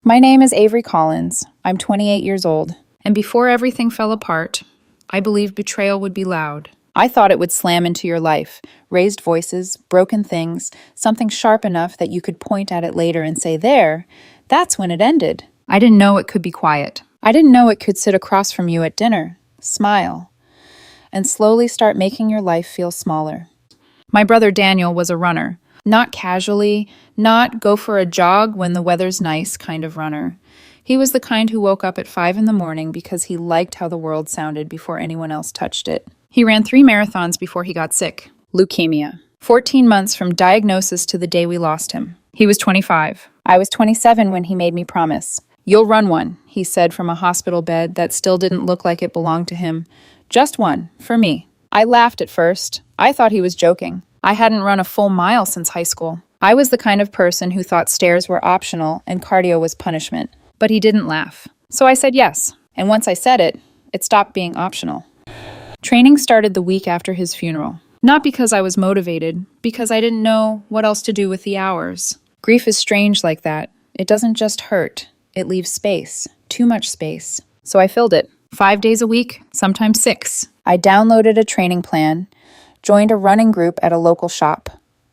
My name is Avery Collins. I'm 28 years old. And before everything fell apart, I believed betrayal would be loud. I thought it would slam into your life. Raised voices, broken things, something sharp enough that you could point at it later and say, there, that's when it ended. I didn't know it could be quiet. I didn't know it could sit across from you at dinner, smile, and slowly start making your life feel smaller. My brother Daniel was a runner. Not casually, not go for a jog when the weather's nice kind of runner. He was the kind who woke up at 5 in the morning because he liked how the world sounded before anyone else touched it. He ran 3 marathons before he got sick. Leukemia. 14 months from diagnosis to the day we lost him. He was 25. I was 27 when he made me promise. You'll run one, he said from a hospital bed that still didn't look like it belonged to him. Just one, for me. I laughed at first. I thought he was joking. I hadn't run a full mile since high school. I was the kind of person who thought stairs were optional and cardio was punishment. But he didn't laugh. So I said yes. And once I said it, it stopped being optional. Training started the week after his funeral. Not because I was motivated, because I didn't know what else to do with the hours. Grief is strange like that. It doesn't just hurt. It leaves space. Too much space. So I filled it. 5 days a week, sometimes 6. I downloaded a training plan, joined a running group at a local shop,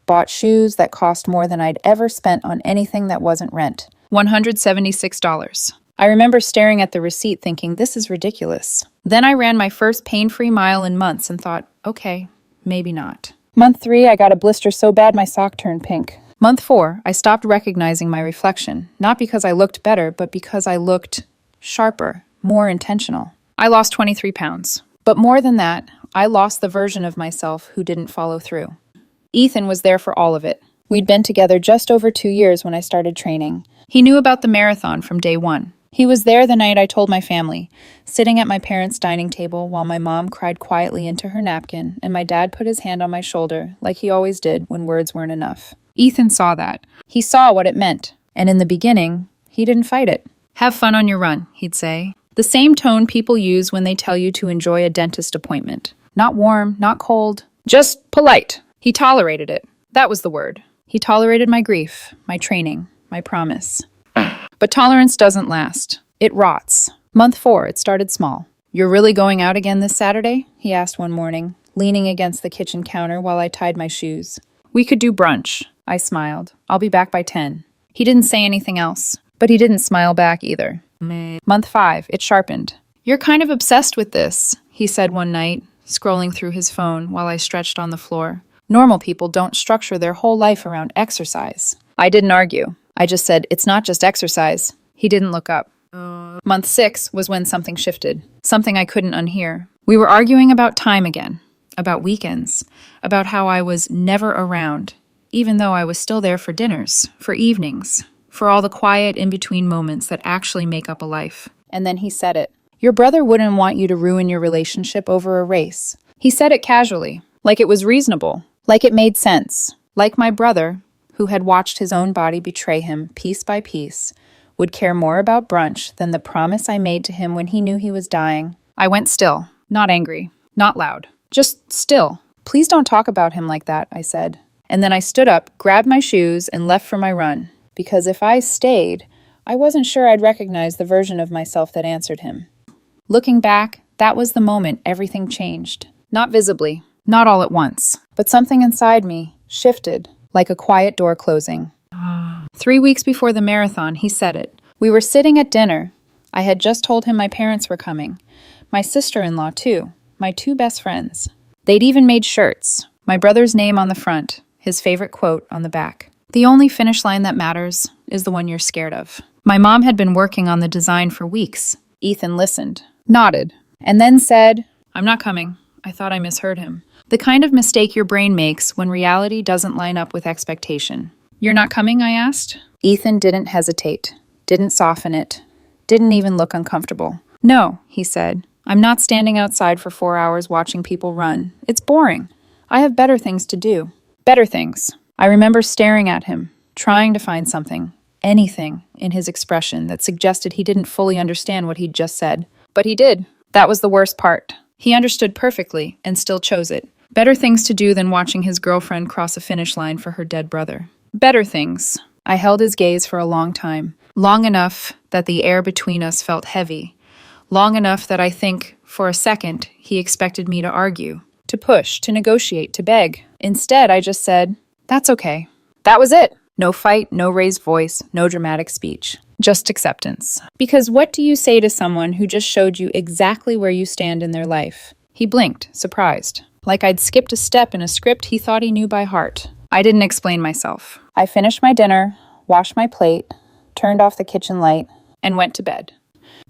bought shoes that cost more than I'd ever spent on anything that wasn't rent. $176. I remember staring at the receipt thinking, this is ridiculous. Then I ran my first pain-free mile in months and thought, okay, maybe not. Month 3, I got a blister so bad my sock turned pink. Month 4, I stopped recognizing my reflection, not because I looked better, but because I looked sharper, more intentional. I lost 23 pounds. But more than that, I lost the version of myself who didn't follow through. Ethan was there for all of it. We'd been together just over 2 years when I started training. He knew about the marathon from day one. He was there the night I told my family, sitting at my parents' dining table while my mom cried quietly into her napkin and my dad put his hand on my shoulder like he always did when words weren't enough. Ethan saw that. He saw what it meant. And in the beginning, he didn't fight it. Have fun on your run, he'd say. The same tone people use when they tell you to enjoy a dentist appointment. Not warm, not cold, just polite. He tolerated it. That was the word. He tolerated my grief, my training, my promise. But tolerance doesn't last. It rots. Month 4, it started small. You're really going out again this Saturday? He asked one morning, leaning against the kitchen counter while I tied my shoes. We could do brunch. I smiled. I'll be back by 10. He didn't say anything else, but he didn't smile back either. Month 5, it sharpened. You're kind of obsessed with this, he said one night, scrolling through his phone while I stretched on the floor. Normal people don't structure their whole life around exercise. I didn't argue. I just said, it's not just exercise. He didn't look up. Month 6 was when something shifted, something I couldn't unhear. We were arguing about time again, about weekends, about how I was never around, even though I was still there for dinners, for evenings, for all the quiet in-between moments that actually make up a life. And then he said it. Your brother wouldn't want you to ruin your relationship over a race. He said it casually, like it was reasonable, like it made sense, like my brother, who had watched his own body betray him piece by piece, would care more about brunch than the promise I made to him when he knew he was dying. I went still, not angry, not loud, just still. Please don't talk about him like that, I said. And then I stood up, grabbed my shoes, and left for my run, because if I stayed, I wasn't sure I'd recognize the version of myself that answered him. Looking back, that was the moment everything changed. Not visibly, not all at once, but something inside me shifted, like a quiet door closing. 3 weeks before the marathon, he said it. We were sitting at dinner. I had just told him my parents were coming. My sister-in-law, too. My 2 best friends. They'd even made shirts. My brother's name on the front, his favorite quote on the back. The only finish line that matters is the one you're scared of. My mom had been working on the design for weeks. Ethan listened, nodded, and then said, I'm not coming. I thought I misheard him. The kind of mistake your brain makes when reality doesn't line up with expectation. You're not coming, I asked. Ethan didn't hesitate, didn't soften it, didn't even look uncomfortable. No, he said. I'm not standing outside for 4 hours watching people run. It's boring. I have better things to do. Better things. I remember staring at him, trying to find something, anything, in his expression that suggested he didn't fully understand what he'd just said. But he did. That was the worst part. He understood perfectly and still chose it. Better things to do than watching his girlfriend cross a finish line for her dead brother. Better things. I held his gaze for a long time, long enough that the air between us felt heavy, long enough that I think, for a second, he expected me to argue, to push, to negotiate, to beg. Instead, I just said, "That's okay." That was it. No fight, no raised voice, no dramatic speech. Just acceptance. Because what do you say to someone who just showed you exactly where you stand in their life? He blinked, surprised. Like I'd skipped a step in a script he thought he knew by heart. I didn't explain myself. I finished my dinner, washed my plate, turned off the kitchen light, and went to bed.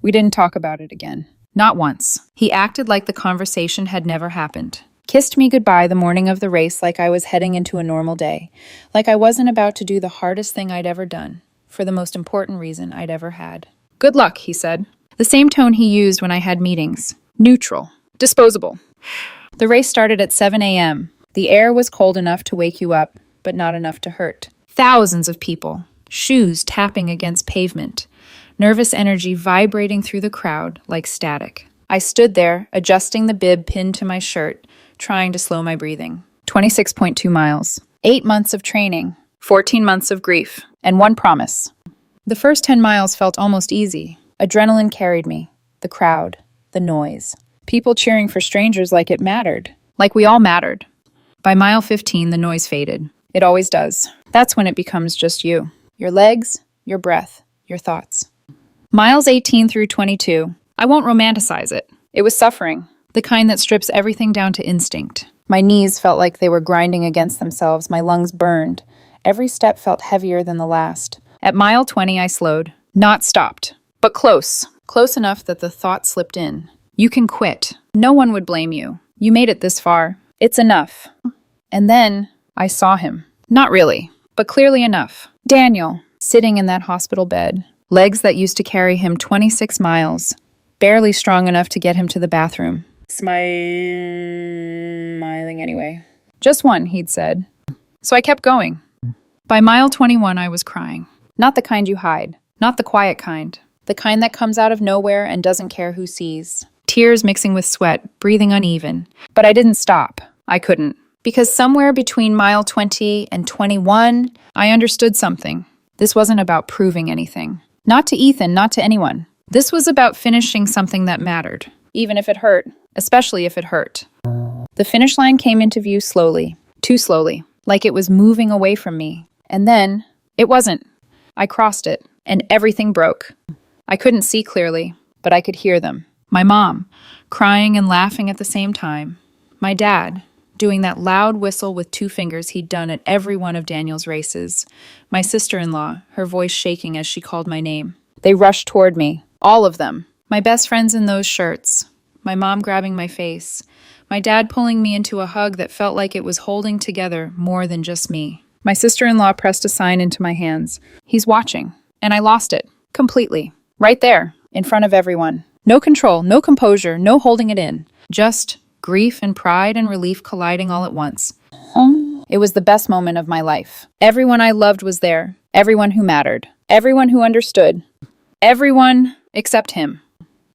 We didn't talk about it again. Not once. He acted like the conversation had never happened. Kissed me goodbye the morning of the race like I was heading into a normal day. Like I wasn't about to do the hardest thing I'd ever done, for the most important reason I'd ever had. "Good luck," he said. The same tone he used when I had meetings. Neutral. Disposable. The race started at 7 a.m. The air was cold enough to wake you up, but not enough to hurt. Thousands of people. Shoes tapping against pavement. Nervous energy vibrating through the crowd like static. I stood there, adjusting the bib pinned to my shirt, trying to slow my breathing. 26.2 miles. 8 months of training. 14 months of grief. And one promise. The first 10 miles felt almost easy. Adrenaline carried me. The crowd. The noise. People cheering for strangers like it mattered. Like we all mattered. By mile 15, the noise faded. It always does. That's when it becomes just you. Your legs, your breath, your thoughts. Miles 18 through 22. I won't romanticize it. It was suffering. The kind that strips everything down to instinct. My knees felt like they were grinding against themselves. My lungs burned. Every step felt heavier than the last. At mile 20, I slowed. Not stopped, but close. Close enough that the thought slipped in. You can quit. No one would blame you. You made it this far. It's enough. And then I saw him. Not really, but clearly enough. Daniel, sitting in that hospital bed. Legs that used to carry him 26 miles. Barely strong enough to get him to the bathroom. Smiling anyway. Just one, he'd said. So I kept going. By mile 21, I was crying. Not the kind you hide. Not the quiet kind. The kind that comes out of nowhere and doesn't care who sees. Tears mixing with sweat, breathing uneven. But I didn't stop. I couldn't. Because somewhere between mile 20 and 21, I understood something. This wasn't about proving anything. Not to Ethan, not to anyone. This was about finishing something that mattered. Even if it hurt. Especially if it hurt. The finish line came into view slowly. Too slowly. Like it was moving away from me. And then, it wasn't. I crossed it, and everything broke. I couldn't see clearly, but I could hear them. My mom, crying and laughing at the same time. My dad, doing that loud whistle with 2 fingers he'd done at every one of Daniel's races. My sister-in-law, her voice shaking as she called my name. They rushed toward me. All of them. My best friends in those shirts. My mom grabbing my face. My dad pulling me into a hug that felt like it was holding together more than just me. My sister-in-law pressed a sign into my hands. He's watching. And I lost it. Completely. Right there. In front of everyone. No control, no composure, no holding it in. Just grief and pride and relief colliding all at once. It was the best moment of my life. Everyone I loved was there. Everyone who mattered. Everyone who understood. Everyone except him.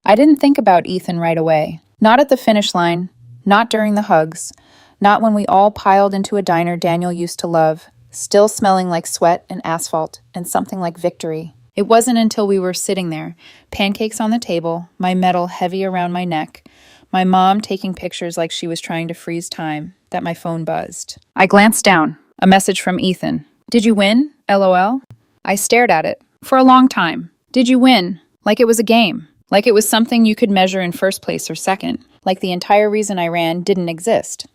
I didn't think about Ethan right away. Not at the finish line. Not during the hugs. Not when we all piled into a diner Daniel used to love, still smelling like sweat and asphalt and something like victory. It wasn't until we were sitting there, pancakes on the table, my medal heavy around my neck, my mom taking pictures like she was trying to freeze time, that my phone buzzed. I glanced down. A message from Ethan. "Did you win? LOL." I stared at it. For a long time. Did you win? Like it was a game. Like it was something you could measure in first place or second. Like the entire reason I ran didn't exist.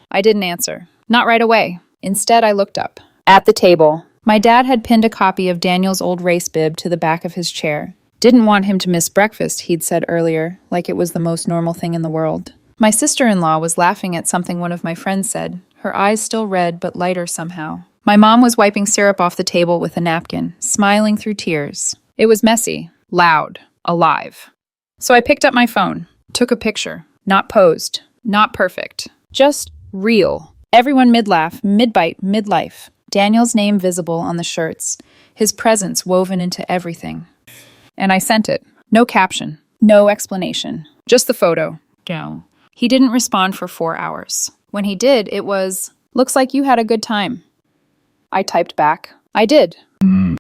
I didn't answer. Not right away. Instead, I looked up. At the table. My dad had pinned a copy of Daniel's old race bib to the back of his chair. Didn't want him to miss breakfast, he'd said earlier, like it was the most normal thing in the world. My sister-in-law was laughing at something one of my friends said, her eyes still red but lighter somehow. My mom was wiping syrup off the table with a napkin, smiling through tears. It was messy, loud, alive. So I picked up my phone, took a picture. Not posed, not perfect, just real. Everyone mid-laugh, mid-bite, mid-life. Daniel's name visible on the shirts, his presence woven into everything. And I sent it. No caption, no explanation, just the photo. Down. He didn't respond for 4 hours. When he did, it was, "Looks like you had a good time." I typed back, "I did."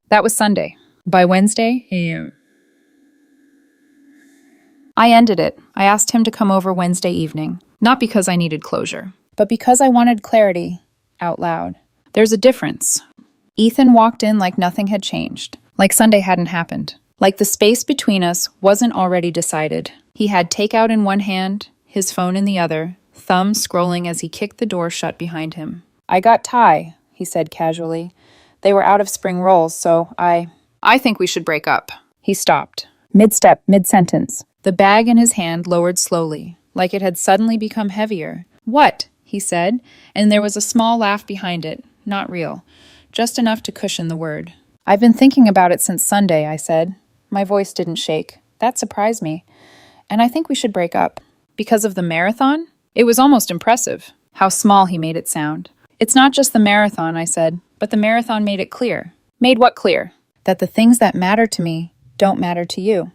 That was Sunday. By Wednesday, I ended it. I asked him to come over Wednesday evening, not because I needed closure, but because I wanted clarity out loud. There's a difference. Ethan walked in like nothing had changed, like Sunday hadn't happened, like the space between us wasn't already decided. He had takeout in one hand, his phone in the other, thumb scrolling as he kicked the door shut behind him. I got Thai, he said casually. They were out of spring rolls, so I think we should break up. He stopped. Mid-step, mid-sentence. The bag in his hand lowered slowly, like it had suddenly become heavier. What? He said, and there was a small laugh behind it, not real, just enough to cushion the word. I've been thinking about it since Sunday, I said. My voice didn't shake. That surprised me. And I think we should break up. Because of the marathon? It was almost impressive, how small he made it sound. It's not just the marathon, I said, but the marathon made it clear. Made what clear? That the things that matter to me don't matter to you.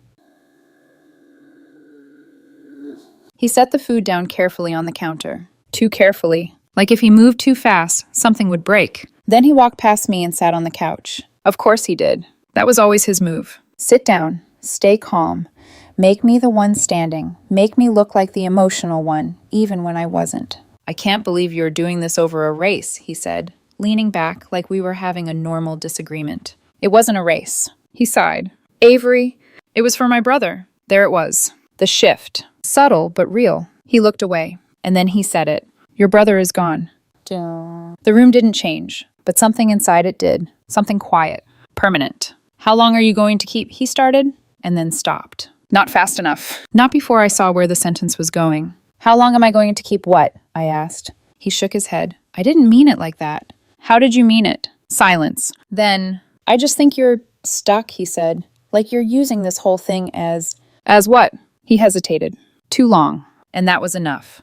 He set the food down carefully on the counter. Too carefully. Like if he moved too fast, something would break. Then he walked past me and sat on the couch. Of course he did. That was always his move. Sit down. Stay calm. Make me the one standing. Make me look like the emotional one, even when I wasn't. I can't believe you're doing this over a race, he said, leaning back like we were having a normal disagreement. It wasn't a race. He sighed. Avery, it was for my brother. There it was. The shift. Subtle, but real. He looked away, and then he said it. Your brother is gone. The room didn't change, but something inside it did. Something quiet. Permanent. How long are you going to keep? He started, and then stopped. Not fast enough. Not before I saw where the sentence was going. How long am I going to keep what? I asked. He shook his head. I didn't mean it like that. How did you mean it? Silence. Then, I just think you're stuck, he said. Like you're using this whole thing as... As what? He hesitated. Too long. And that was enough.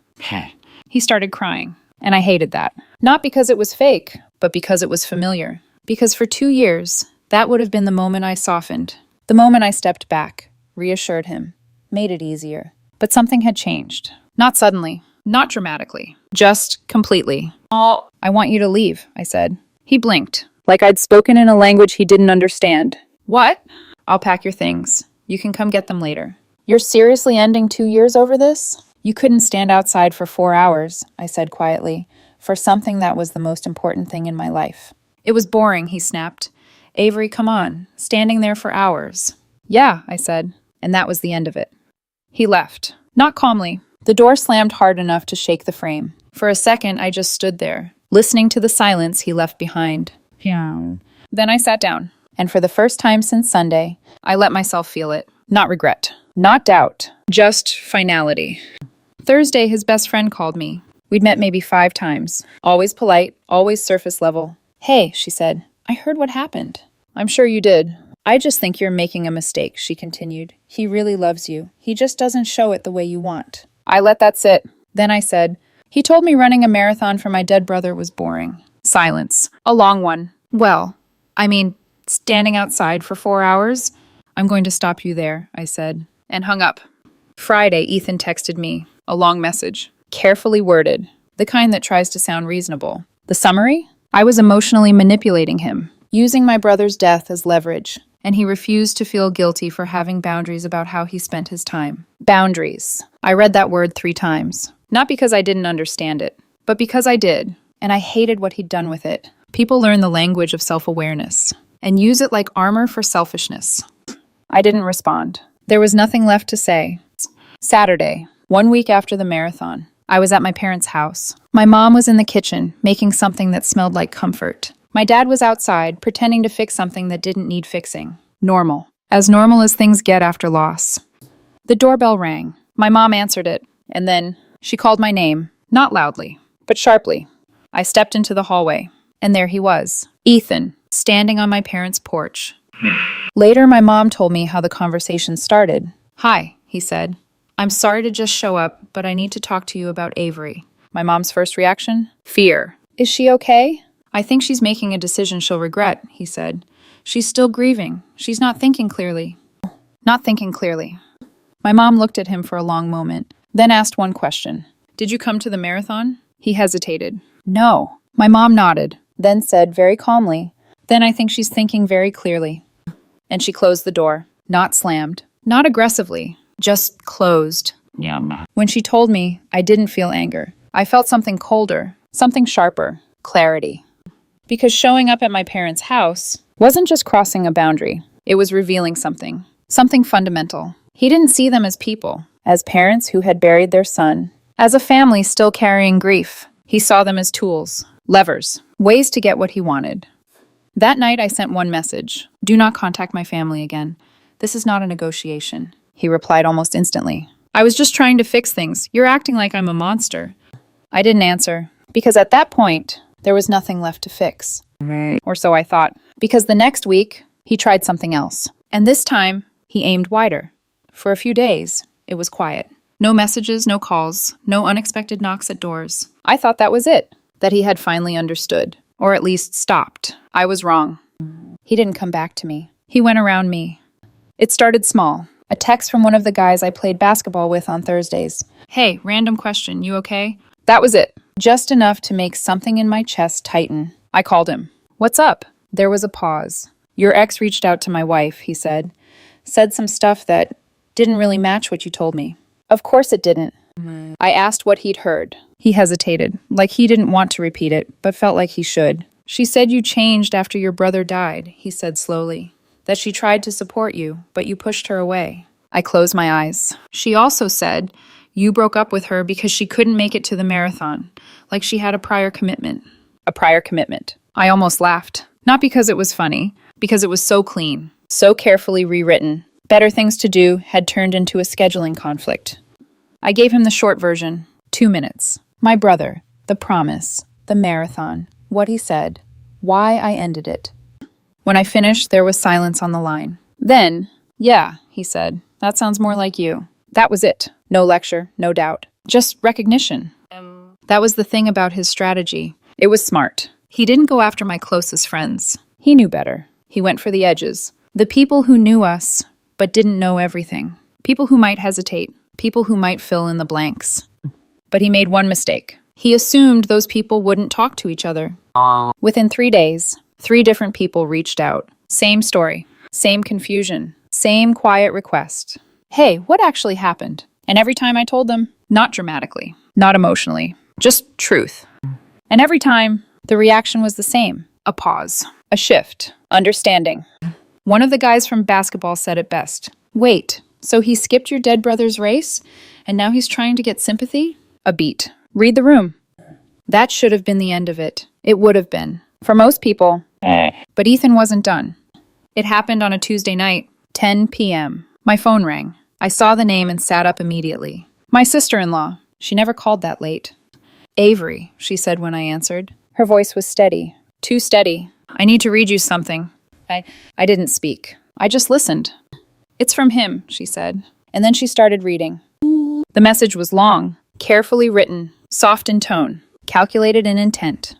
He started crying. And I hated that. Not because it was fake, but because it was familiar. Because for 2 years, that would have been the moment I softened. The moment I stepped back, reassured him, made it easier. But something had changed. Not suddenly. Not dramatically. Just completely. I want you to leave, I said. He blinked, like I'd spoken in a language he didn't understand. What? I'll pack your things. You can come get them later. You're seriously ending 2 years over this? You couldn't stand outside for 4 hours, I said quietly, for something that was the most important thing in my life. It was boring, he snapped. Avery, come on. Standing there for hours. Yeah, I said, and that was the end of it. He left. Not calmly. The door slammed hard enough to shake the frame. For a second, I just stood there, listening to the silence he left behind. Then I sat down, and for the first time since Sunday, I let myself feel it. Not regret. Not doubt. Just finality. Thursday, his best friend called me. We'd met maybe 5 times. Always polite, always surface level. Hey, she said, I heard what happened. I'm sure you did. I just think you're making a mistake, she continued. He really loves you. He just doesn't show it the way you want. I let that sit. Then I said, he told me running a marathon for my dead brother was boring. Silence. A long one. Well, I mean, standing outside for 4 hours? I'm going to stop you there, I said, and hung up. Friday, Ethan texted me. A long message. Carefully worded. The kind that tries to sound reasonable. The summary? I was emotionally manipulating him, using my brother's death as leverage, and he refused to feel guilty for having boundaries about how he spent his time. Boundaries. I read that word 3 times. Not because I didn't understand it, but because I did, and I hated what he'd done with it. People learn the language of self-awareness and use it like armor for selfishness. I didn't respond. There was nothing left to say. Saturday, 1 week after the marathon, I was at my parents' house. My mom was in the kitchen, making something that smelled like comfort. My dad was outside, pretending to fix something that didn't need fixing. Normal. As normal as things get after loss. The doorbell rang. My mom answered it, and then she called my name, not loudly, but sharply. I stepped into the hallway, and there he was, Ethan, standing on my parents' porch. Later, my mom told me how the conversation started. Hi, he said. I'm sorry to just show up, but I need to talk to you about Avery. My mom's first reaction? Fear. Is she okay? I think she's making a decision she'll regret, he said. She's still grieving. She's not thinking clearly. Not thinking clearly. My mom looked at him for a long moment, then asked one question. Did you come to the marathon? He hesitated. No. My mom nodded, then said very calmly, then I think she's thinking very clearly. And she closed the door. Not slammed. Not aggressively. Just closed. When she told me, I didn't feel anger. I felt something colder, something sharper, clarity. Because showing up at my parents' house wasn't just crossing a boundary. It was revealing something fundamental. He didn't see them as people, as parents who had buried their son, as a family still carrying grief. He saw them as tools, levers, ways to get what he wanted. That night, I sent one message. Do not contact my family again. This is not a negotiation. He replied almost instantly. I was just trying to fix things. You're acting like I'm a monster. I didn't answer, because at that point, there was nothing left to fix. Or so I thought. Because the next week, he tried something else. And this time, he aimed wider. For a few days, it was quiet. No messages, no calls, no unexpected knocks at doors. I thought that was it, that he had finally understood, or at least stopped. I was wrong. He didn't come back to me. He went around me. It started small. A text from one of the guys I played basketball with on Thursdays. Hey, random question, you okay? That was it. Just enough to make something in my chest tighten. I called him. What's up? There was a pause. Your ex reached out to my wife, he said. Said some stuff that didn't really match what you told me. Of course it didn't. I asked what he'd heard. He hesitated, like he didn't want to repeat it, but felt like he should. She said you changed after your brother died, he said slowly. That she tried to support you, but you pushed her away. I closed my eyes. She also said you broke up with her because she couldn't make it to the marathon, like she had a prior commitment. A prior commitment. I almost laughed. Not because it was funny, because it was so clean, so carefully rewritten. Better Things to Do had turned into a scheduling conflict. I gave him the short version, 2 minutes. My brother, the promise, the marathon, what he said, why I ended it. When I finished, there was silence on the line. Then, yeah, he said, that sounds more like you. That was it. No lecture, no doubt. Just recognition. That was the thing about his strategy. It was smart. He didn't go after my closest friends. He knew better. He went for the edges. The people who knew us, but didn't know everything. People who might hesitate. People who might fill in the blanks. But he made one mistake. He assumed those people wouldn't talk to each other. Within 3 days, 3 different people reached out. Same story. Same confusion. Same quiet request. Hey, what actually happened? And every time I told them, not dramatically, not emotionally, just truth. And every time, the reaction was the same. A pause. A shift. Understanding. One of the guys from basketball said it best. Wait, so he skipped your dead brother's race, and now he's trying to get sympathy? A beat. Read the room. That should have been the end of it. It would have been. For most people. But Ethan wasn't done. It happened on a Tuesday night, 10 p.m. My phone rang. I saw the name and sat up immediately. My sister-in-law. She never called that late. Avery, she said when I answered. Her voice was steady. Too steady. I need to read you something. I didn't speak. I just listened. It's from him, she said. And then she started reading. The message was long, carefully written, soft in tone, calculated in intent.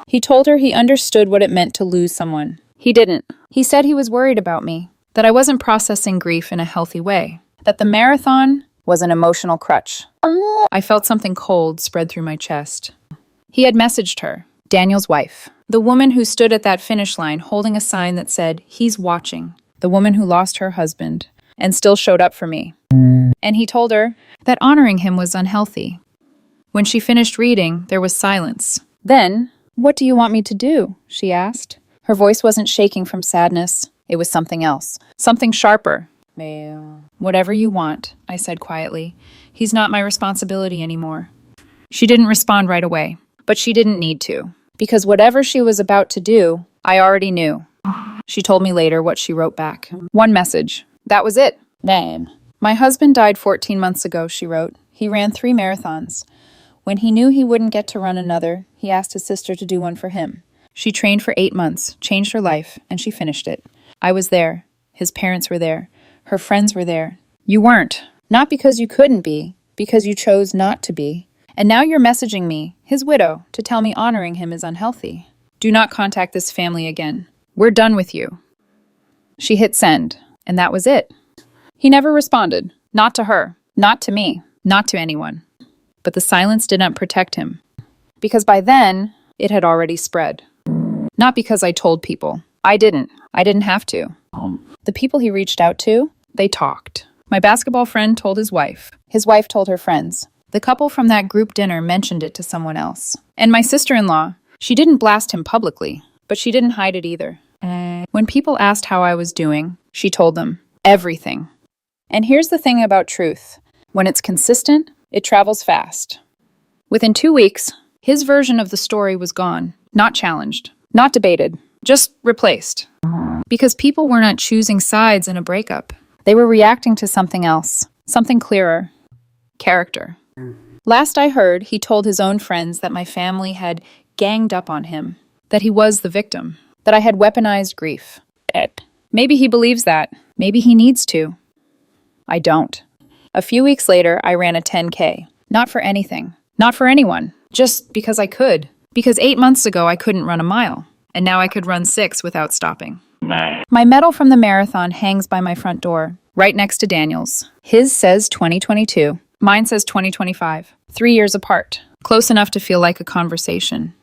He told her he understood what it meant to lose someone. He didn't. He said he was worried about me, that I wasn't processing grief in a healthy way, that the marathon was an emotional crutch. I felt something cold spread through my chest. He had messaged her, Daniel's wife, the woman who stood at that finish line holding a sign that said, he's watching, the woman who lost her husband and still showed up for me. And he told her that honoring him was unhealthy. When she finished reading, there was silence. Then, what do you want me to do? She asked. Her voice wasn't shaking from sadness. It was something else. Something sharper. Whatever you want, I said quietly. He's not my responsibility anymore. She didn't respond right away, but she didn't need to. Because whatever she was about to do, I already knew. She told me later what she wrote back. One message. That was it. My husband died 14 months ago, she wrote. He ran 3 marathons. When he knew he wouldn't get to run another, he asked his sister to do one for him. She trained for 8 months, changed her life, and she finished it. I was there. His parents were there. Her friends were there. You weren't. Not because you couldn't be, because you chose not to be. And now you're messaging me, his widow, to tell me honoring him is unhealthy. Do not contact this family again. We're done with you. She hit send, and that was it. He never responded. Not to her. Not to me. Not to anyone. But the silence did not protect him. Because by then, it had already spread. Not because I told people, I didn't. I didn't have to. The people he reached out to, they talked. My basketball friend told his wife. His wife told her friends. The couple from that group dinner mentioned it to someone else. And my sister-in-law, she didn't blast him publicly, but she didn't hide it either. When people asked how I was doing, she told them everything. And here's the thing about truth. When it's consistent, it travels fast. Within 2 weeks, his version of the story was gone, not challenged, not debated, just replaced. Because people were not choosing sides in a breakup. They were reacting to something else, something clearer. Character. Last I heard, he told his own friends that my family had ganged up on him, that he was the victim, that I had weaponized grief. Maybe he believes that. Maybe he needs to. I don't. A few weeks later, I ran a 10K. Not for anything. Not for anyone. Just because I could. Because 8 months ago, I couldn't run a mile. And now I could run 6 without stopping. My medal from the marathon hangs by my front door, right next to Daniel's. His says 2022. Mine says 2025. 3 years apart. Close enough to feel like a conversation.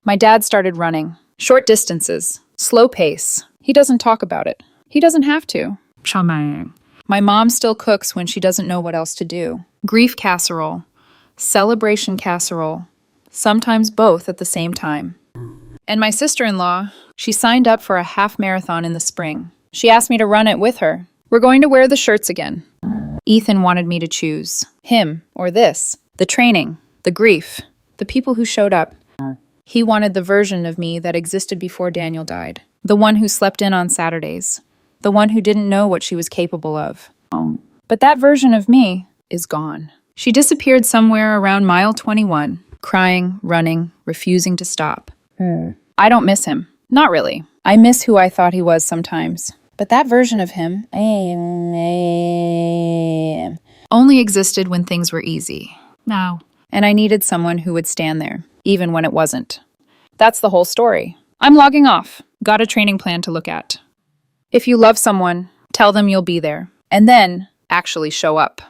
My dad started running. Short distances. Slow pace. He doesn't talk about it. He doesn't have to. My mom still cooks when she doesn't know what else to do. Grief casserole. Celebration casserole. Sometimes both at the same time. And my sister-in-law, she signed up for a half marathon in the spring. She asked me to run it with her. We're going to wear the shirts again. Ethan wanted me to choose. Him or this. The training. The grief. The people who showed up. He wanted the version of me that existed before Daniel died. The one who slept in on Saturdays. The one who didn't know what she was capable of. But that version of me is gone. She disappeared somewhere around mile 21, crying, running, refusing to stop. I don't miss him. Not really. I miss who I thought he was sometimes. But that version of him only existed when things were easy. Now. And I needed someone who would stand there, even when it wasn't. That's the whole story. I'm logging off. Got a training plan to look at. If you love someone, tell them you'll be there. And then actually show up.